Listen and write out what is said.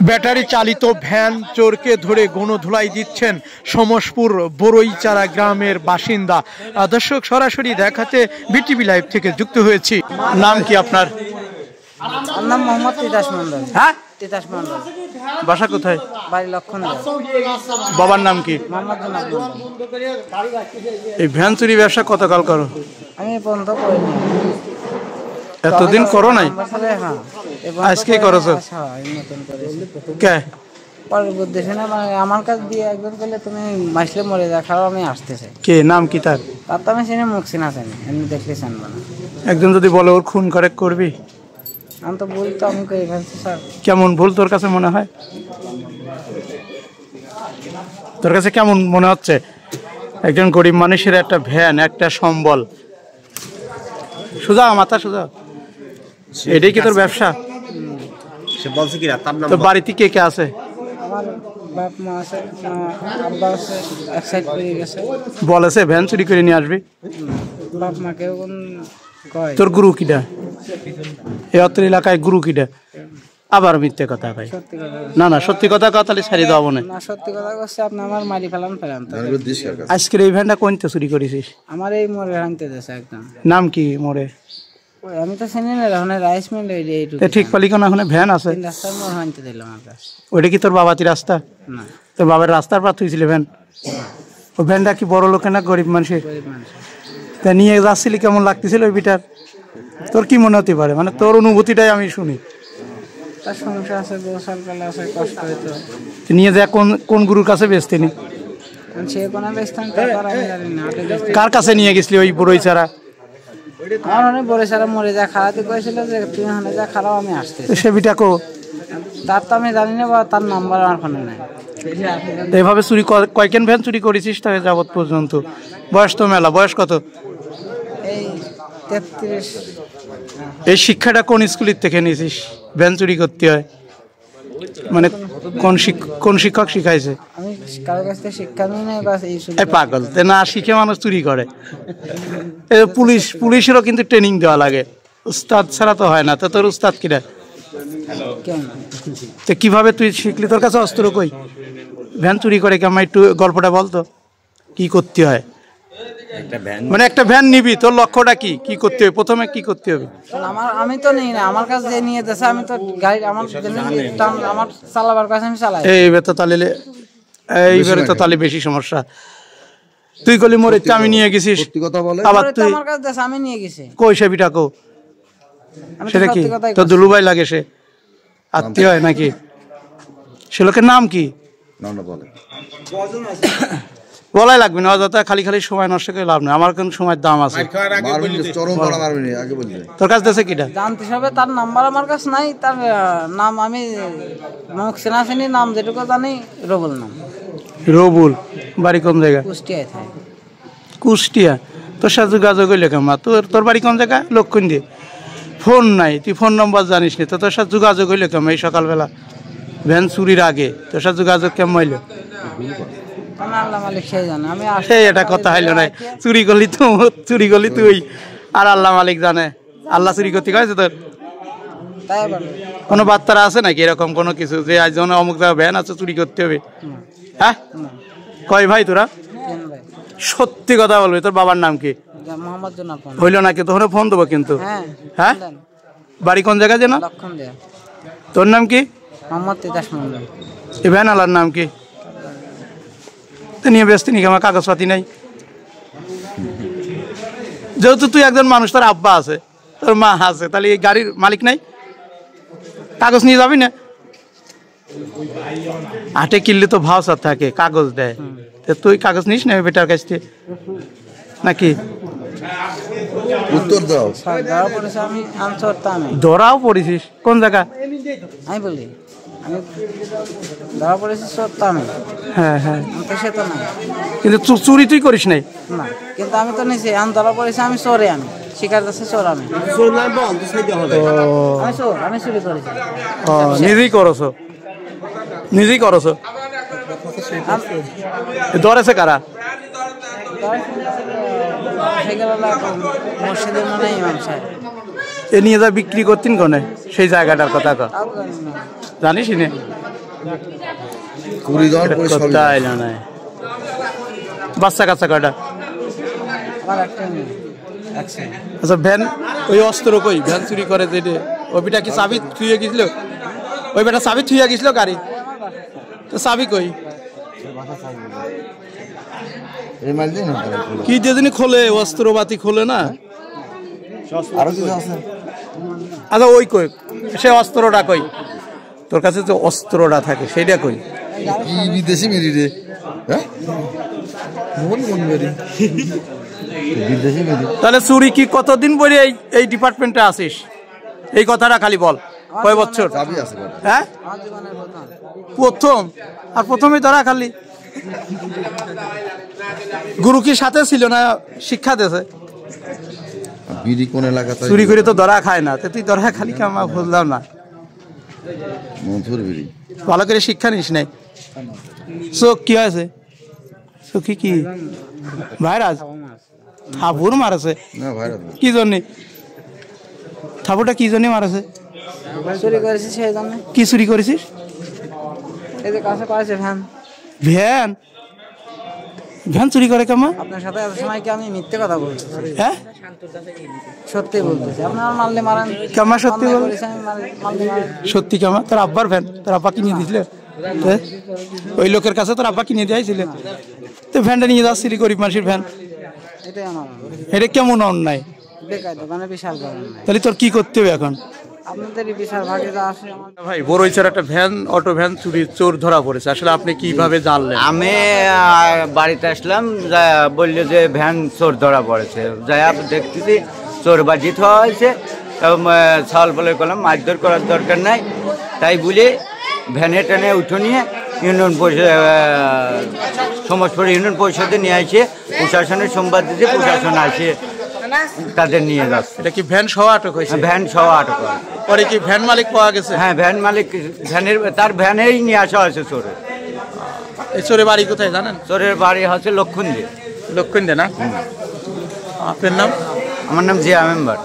Battery চালিত van চোরকে ধরে গণধোলাই দিচ্ছেন সমসপুর বড়ইচারা গ্রামের বাসিন্দা। দর্শক, সরাসরি দেখাতে বিটিভি লাইভ থেকে যুক্ত হয়েছি। নাম কি আপনার? নাম মোহাম্মদ তিতাস মন্ডল। হ্যাঁ, তিতাস মন্ডল। বাসা কোথায়? বাড়ি লক্ষণ। বাবার নাম কি? মোহাম্মদ জনাব মন্ডল। এই ভ্যান চুরি ব্যবসা কতকাল করো? আমি বন্ধ করিনি। এতদিন করো নাই? হ্যাঁ, আজকে করেছো? কে পরের উদ্দেশ্যে না, মানে আমার কাছে দিয়ে একজন বলে তুমি মাসলে মরে যা, খারাপ আমি আসতেছে। কে নাম কি তার? তার তো আমি চিনি, মুখ চিনা চিনি, এমনি দেখলে জানবো না। একজন যদি বলে ওর খুন করে করবি? আমি তো ভুল তো আমি করে ফেলছি স্যার। কেমন ভুল তোর কাছে মনে হয়? তোর কাছে কেমন মনে হচ্ছে? একজন গরিব মানুষের একটা ভ্যান, একটা সম্বল, সোজা মাথা সোজা, এটাই কি তোর ব্যবসা? সে বলছে কি তোর বাড়িতে কে কে আছে? আমার বাপ মা আছে, আব্বা আছে, এক সাইড করে গেছে। বলেছে ভ্যান চুরি করে নিয়ে আসবি? বাপ মাকেও কয়। তোর গুরু কিটা? এই অত্র এলাকায় গুরু কিটা? আবার মিথ্যে কথা ভাই। সত্যি কথা না না, সত্যি কথা কথা তাহলে ছাড়ি দেওয়া মনে। না, সত্যি কথা করছে, আপনি আমার মারি ফেলান ফেলান। আজকের এই ভ্যানটা কোনটা চুরি করেছিস? আমার এই মোড়ে আনতে দিয়েছে একদম। নাম কি মোড়ে? আমি তো চিনি না, এখন রাইস মিল এইটুকু ঠিক পালি কোন? এখন ভ্যান আছে রাস্তার মোড় আনতে দিল আমার কাছে। ওইটা কি তোর বাবাতি রাস্তা? না, তোর বাবার রাস্তার পর তুই ছিল ভ্যান? ওই ভ্যানটা কি বড় লোকের না গরিব মানুষের? গরিব মানুষ। তা নিয়ে যাচ্ছিলি, কেমন লাগতেছিল ওই বিটার? তোর কি মনে হতে পারে, মানে তোর অনুভূতিটাই আমি শুনি। তার সমস্যা আছে, গোসলকাল আছে, কষ্ট হইতো। তুই নিয়ে যা কোন কোন গুরুর কাছে বেচতিনি? সে কোনো বেচতাম, তারপর আমি জানি না। কার কাছে নিয়ে গেছিলি ওই বড়ইচারা? আমার অনেক বড় সারা মরে যা খারাপই কয়েছিল যে তুই ওখানে যা খারাপ আমি আসতে। সে বিটা কো? তার তো আমি জানি না, বা তার নাম্বার আমার ফোনে নাই। এভাবে চুরি কয়কেন ভ্যান চুরি করেছিস তাই যাবত পর্যন্ত? বয়স তো মেলা। বয়স কত? এই 33। এই শিক্ষাটা কোন স্কুলের থেকে নিয়েছিস ভ্যান চুরি করতে হয়? মানে কোন শিক্ষক শিখাইছে? আমি কারোর কাছ থেকে শিক্ষা নিই নাই, বাস এই শুধু। পাগল, তে না শিখে মানুষ চুরি করে? পুলিশেরও কিন্তু ট্রেনিং দেওয়া লাগে, উস্তাদ ছাড়া তো হয় না। তো তোর উস্তাদ কিরা? কেন? তো কিভাবে তুই শিখলি? তোর কাছে অস্ত্র কই? ভ্যান চুরি করে কেমন, একটু গল্পটা বলতো, কি করতে হয়? মানে একটা ভ্যান নিবি, তোর লক্ষ্যটা কি? কি করতে হবে প্রথমে? কি করতে হবে? আমি তো নেই না, আমার কাছে যে নিয়ে যাচ্ছে আমি তো গাড়ি আমার আমার চালাবার কাছে আমি চালাই। এইবার তো তাহলে এইবারে তো তাহলে বেশি সমস্যা। তুই গলি মোরে আমি নিয়ে গেছিস, আবার তুই আমার কাছে দেশ আমি নিয়ে গেছি। কই সে বিটা কো? সেটা কি তো দুলুভাই লাগে? সে আত্মীয় হয় নাকি? সে লোকের নাম কি? বলাই লাগবে না, অযথা খালি খালি সময় নষ্ট করে লাভ নেই। আমার কোন সময়ের দাম আছে? তোর কাছে দেশে কিটা? জানতে হবে, তার নাম্বার আমার কাছে নাই। তার নাম আমি মুখ চেনা চিনি, নাম যেটুকু জানি রবুল নাম। রবুল। বাড়ি কোন জায়গা? কুষ্টিয়ায় থাকে। কুষ্টিয়া? তোর সাথে যোগাযোগ হইলে কেমন? তোর বাড়ি কোন জায়গা? লক্ষণ দিয়ে ফোন নাই, তুই ফোন নম্বর জানিস নি, তো তোর সাথে যোগাযোগ হইলে কেমন এই সকালবেলা ভ্যান চুরির আগে? তোর সাথে যোগাযোগ কেমন হইলো? আল্লাহ মালিক সেই জানে। আমি সেই এটা কথা হইলো না, চুরি করলি তুই আর আল্লাহ মালিক জানে। আল্লাহ চুরি করতে কয়েছে তোর? তাই কোনো বার্তারা আছে নাকি এরকম কোনো কিছু যে আজ অমুক জায়গা ভ্যান আছে চুরি করতে হবে? হ্যাঁ, কয় ভাই তোরা? সত্যি কথা বলবি, তোর বাবার নাম কি? মোহাম্মদ জনাব। হইলো নাকি? তোর ফোন দেবো কিন্তু। হ্যাঁ, বাড়ি কোন জায়গা যেন? লক্ষণ দেয়া। তোর নাম কি? মোহাম্মদ তিতাস মন্ডল। এই ভ্যান আলার নাম কি? নিয়ে ব্যস্ত নাকি? আমার কাগজপাতি নাই। যেহেতু তুই একজন মানুষ, তোর আব্বা আছে, তোর মা আছে, তাহলে এই গাড়ির মালিক নাই? কাগজ নিয়ে যাবি না? আটে কিনলে তো ভাউচার থাকে, কাগজ দেয়। তুই কাগজ নিস না বেটার কাছ থেকে নাকি? উত্তর দাও। ধরাও পড়েছিস কোন জায়গা? আমি বলি আমি ধরা পড়েছি আমি। হ্যাঁ হ্যাঁ, সে তো না, কিন্তু চুরি তুই করিস নাই না? কিন্তু আমি তো নিছি, আমি ধরা পড়েছি, আমি চোরে, আমি শিকার কাছে চোর। আমি চোর, আমি চুরি করেছি। নিজেই করছো? ধরেছে কারা? মসজিদের মনে ইমাম সাহেব। এ নিয়ে যা বিক্রি করতেন কোনে সেই জায়গাটার কথা? জানিস নে কুড়িগ্রাম করে সবই কথা আইলো না বাচ্চা কাচ্চা কয়টা আমার একটা মেয়ে। আচ্ছা ভ্যান ওই অস্ত্র কই ভ্যান চুরি করে যেটা ওই বেটা কি চাবি থুয়ে গেছিল ওই বেটা চাবি থুয়ে গেছিল গাড়ি তো চাবি কই এই মাইল দিন কি যেদিন খোলে অস্ত্রপাতি খোলে না আরো কিছু আছে আচ্ছা ওই কই সে অস্ত্রটা কই তোর কাছে যে অস্ত্রটা থাকে সেইটা কই কি বিদেশি মেরি রে হ্যাঁ কোন মেরি বিদেশি মেরি তাহলে চুরি কি কতদিন পরে এই ডিপার্টমেন্টে আসিস এই কথাটা খালি বল কয় বছর চাবি আছে বড় হ্যাঁ আমার জীবনের প্রথম। প্রথম আর প্রথমেই ধরা খালি গুরু কি সাথে ছিল না শিক্ষা দিয়েছে বিড়ি কোন এলাকাতে চুরি করে তো ধরা খায় না তো তুই ধরা খালি কামা বুঝলাম না মধুর বিড়ি ভালো করে শিক্ষা নিস নাই চোখ কি হয়েছে চোখে কি ভাইরাস থাপুর মারেছে না ভাই কি জন্যে থাপুরটা কি জন্যে মারেছে চুরি করেছি সেই জন্য। কি চুরি করেছিস এই যে কাছে করেছে ভ্যান। ভ্যান ভ্যান চুরি করে কেমন আপনার সাথে এত সময় কি আমি মিথ্যে কথা বলছি? হ্যাঁ সত্যি বলতেছি। আপনার মারলে মারেন। কেমন সত্যি অন্যায় বল করেছি আমি, মারলে মারেন। সত্যি কেমন তোর আব্বার ভ্যান তোর আব্বা কিনে দিয়েছিল ওই লোকের কাছে তোর আব্বা কিনে দিয়েছিল তো ভ্যানটা নিয়ে যাচ্ছিলি গরিব মানুষের ভ্যান এটাই আমার এটা কেমন অন্যায় বেকার দোকানে বিশাল করেন নাই। তাহলে তোর কি করতে হবে এখন আপনাদেরই বিশাল ভাগে যা আসে আমার। ভাই বড়ইচার একটা ভ্যান অটো ভ্যান চুরি চোর ধরা পড়েছে আসলে আপনি কিভাবে জানলেন আমি বাড়িতে আসলাম, বললো যে ভ্যান চোর ধরা পড়েছে। যাই দেখতেছি চোর বাজিত হওয়া হয়েছে। ছাল বলে করলাম মারধর করার দরকার নাই, তাই বলে ভ্যানে টেনে উঠে নিয়ে ইউনিয়ন পরিষদ সমাজপুর ইউনিয়ন পরিষদে নিয়ে আসে প্রশাসনের সংবাদ দিতে প্রশাসন আসে তাদের নিয়ে যাচ্ছে। এটা কি ভ্যান সহ আটক হয়েছে ভ্যান সহ আটক হয়। পরে কি ভ্যান মালিক পাওয়া গেছে হ্যাঁ, ভ্যান মালিক তার ভ্যানেই নিয়ে আসা হয়েছে চোরে। এই চোরের বাড়ি কোথায় জানেন চোরের বাড়ি হচ্ছে লক্ষণ দিয়ে। লক্ষণ দে না আপনার নাম আমার নাম জিয়া মেম্বার।